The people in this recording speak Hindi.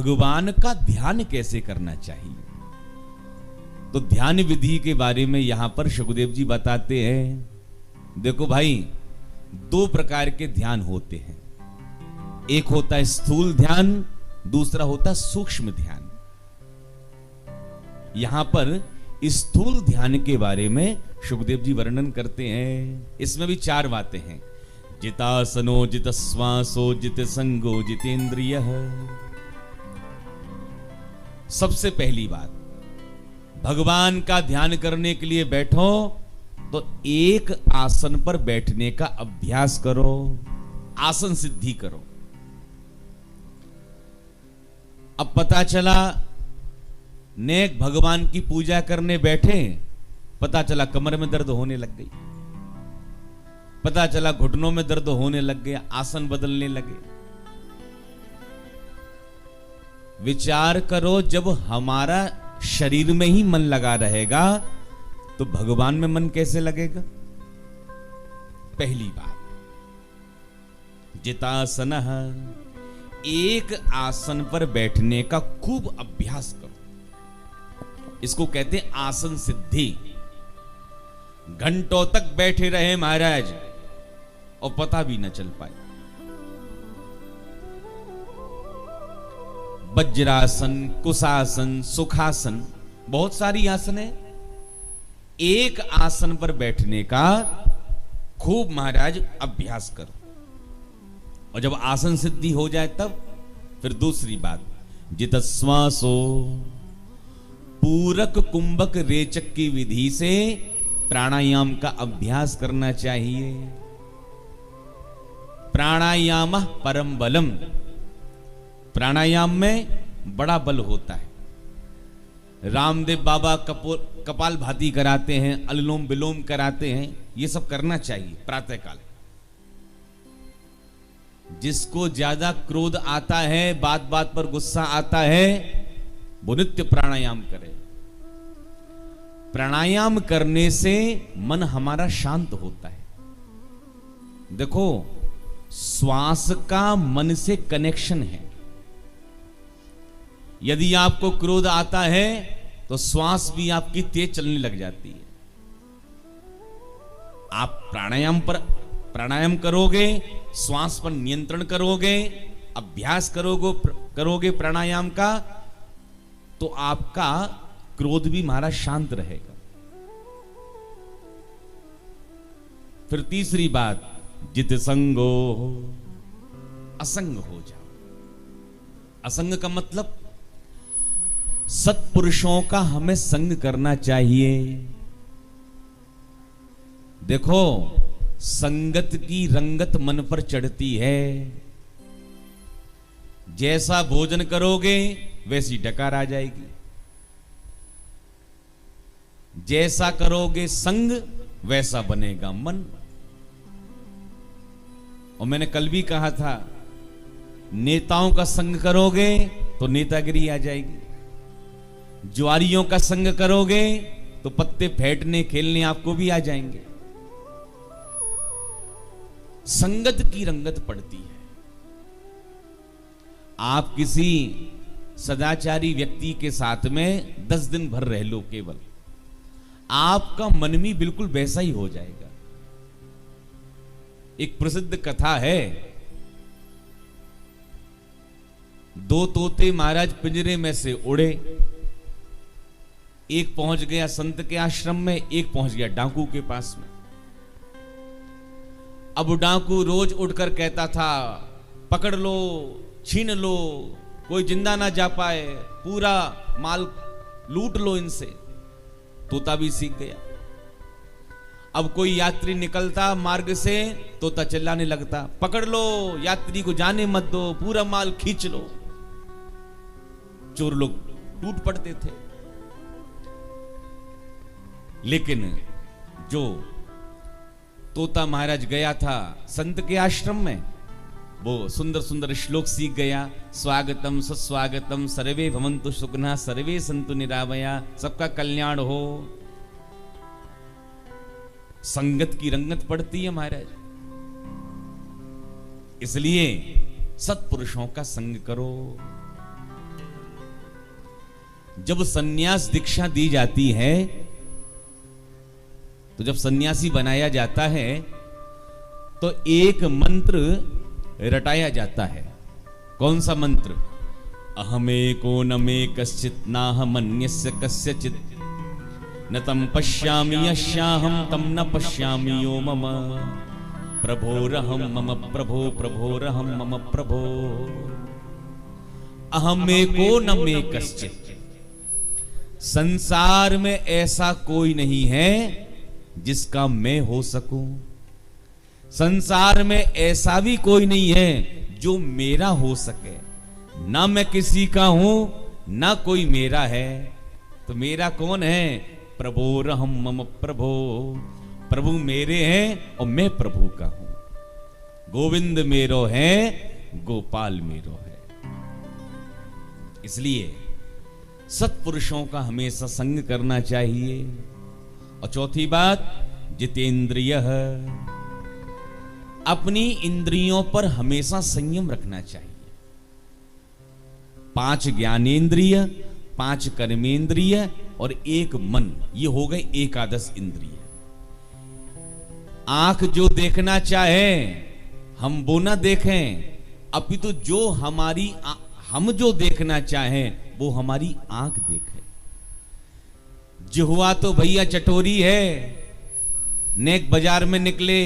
भगवान का ध्यान कैसे करना चाहिए। तो ध्यान विधि के बारे में यहां पर सुखदेव जी बताते हैं। देखो भाई, दो प्रकार के ध्यान होते हैं। एक होता है स्थूल ध्यान, दूसरा होता है सूक्ष्म ध्यान। यहां पर स्थूल ध्यान के बारे में सुखदेव जी वर्णन करते हैं। इसमें भी चार बातें हैं। जितासनो जित श्वासो जित संगो जितेंद्रिय। सबसे पहली बात, भगवान का ध्यान करने के लिए बैठो तो एक आसन पर बैठने का अभ्यास करो, आसन सिद्धि करो। अब पता चला नेक भगवान की पूजा करने बैठे, पता चला कमर में दर्द होने लग गई, पता चला घुटनों में दर्द होने लग गया, आसन बदलने लगे। विचार करो, जब हमारा शरीर में ही मन लगा रहेगा तो भगवान में मन कैसे लगेगा। पहली बात, जितासनः, एक आसन पर बैठने का खूब अभ्यास करो। इसको कहते हैं आसन सिद्धि। घंटों तक बैठे रहे महाराज और पता भी न चल पाए। वज्रासन, कुशासन, सुखासन, बहुत सारी आसन है। एक आसन पर बैठने का खूब महाराज अभ्यास करो, और जब आसन सिद्धि हो जाए तब फिर दूसरी बात, जितश्वासो, पूरक कुंभक रेचक की विधि से प्राणायाम का अभ्यास करना चाहिए। प्राणायाम परम बलम, प्राणायाम में बड़ा बल होता है। रामदेव बाबा कपाल भाती कराते हैं, अनुलोम विलोम कराते हैं, ये सब करना चाहिए प्रातःकाल। जिसको ज्यादा क्रोध आता है, बात बात पर गुस्सा आता है, वो नित्य प्राणायाम करे। प्राणायाम करने से मन हमारा शांत होता है। देखो, श्वास का मन से कनेक्शन है। यदि आपको क्रोध आता है तो श्वास भी आपकी तेज चलने लग जाती है। आप प्राणायाम करोगे, श्वास पर नियंत्रण करोगे, अभ्यास करोगे प्राणायाम का, तो आपका क्रोध भी हमारा शांत रहेगा। फिर तीसरी बात, जित संगो, असंग हो जाओ। असंग का मतलब सत्पुरुषों का हमें संग करना चाहिए। देखो, संगत की रंगत मन पर चढ़ती है। जैसा भोजन करोगे वैसी डकार आ जाएगी। जैसा करोगे संग वैसा बनेगा मन। और मैंने कल भी कहा था, नेताओं का संग करोगे तो नेतागिरी आ जाएगी। जुआरियों का संग करोगे तो पत्ते फेंटने खेलने आपको भी आ जाएंगे। संगत की रंगत पड़ती है। आप किसी सदाचारी व्यक्ति के साथ में 10 दिन भर रह लो केवल, आपका मन भी बिल्कुल वैसा ही हो जाएगा। एक प्रसिद्ध कथा है, दो तोते महाराज पिंजरे में से उड़े। एक पहुंच गया संत के आश्रम में, एक पहुंच गया डाकू के पास में। अब डाकू रोज उठकर कहता था, पकड़ लो, छीन लो, कोई जिंदा ना जा पाए, पूरा माल लूट लो इनसे। तोता भी सीख गया। अब कोई यात्री निकलता मार्ग से, तोता चिल्लाने लगता, पकड़ लो, यात्री को जाने मत दो, पूरा माल खींच लो। चोर लोग टूट पड़ते थे। लेकिन जो तोता महाराज गया था संत के आश्रम में, वो सुंदर सुंदर श्लोक सीख गया। स्वागतम सुस्वागतम सर्वे भवन्तु सुखिनः सर्वे सन्तु निरामया, सबका कल्याण हो। संगत की रंगत पड़ती है महाराज। इसलिए सत्पुरुषों का संग करो। जब सन्यास दीक्षा दी जाती है, तो जब सन्यासी बनाया जाता है तो एक मंत्र रटाया जाता है। कौन सा मंत्र? अहमेको न मे कश्चित् नाहमन्यस्य कस्यचित् न तम पश्यामि यस्याहं तम न पश्यामि यो मम प्रभोरहं मम प्रभो प्रभोरहं मम प्रभो। अहमेको न मे कश्चित्, संसार में ऐसा कोई नहीं है जिसका मैं हो सकूं। संसार में ऐसा भी कोई नहीं है जो मेरा हो सके। ना मैं किसी का हूं, ना कोई मेरा है। तो मेरा कौन है? प्रभोरहं मम प्रभो, प्रभु मेरे हैं और मैं प्रभु का हूं। गोविंद मेरो है, गोपाल मेरो है। इसलिए सत्पुरुषों का हमेशा संग करना चाहिए। और चौथी बात, जितेंद्रिय, अपनी इंद्रियों पर हमेशा संयम रखना चाहिए। 5 ज्ञानेंद्रिय, 5 कर्मेंद्रिय और 1 मन, ये हो गए एकादश इंद्रिय। आंख जो देखना चाहे हम वो ना देखें, अपितु जो हम जो देखना चाहें वो हमारी आंख देखे। जिह्वा तो भैया चटोरी है, नेक बाजार में निकले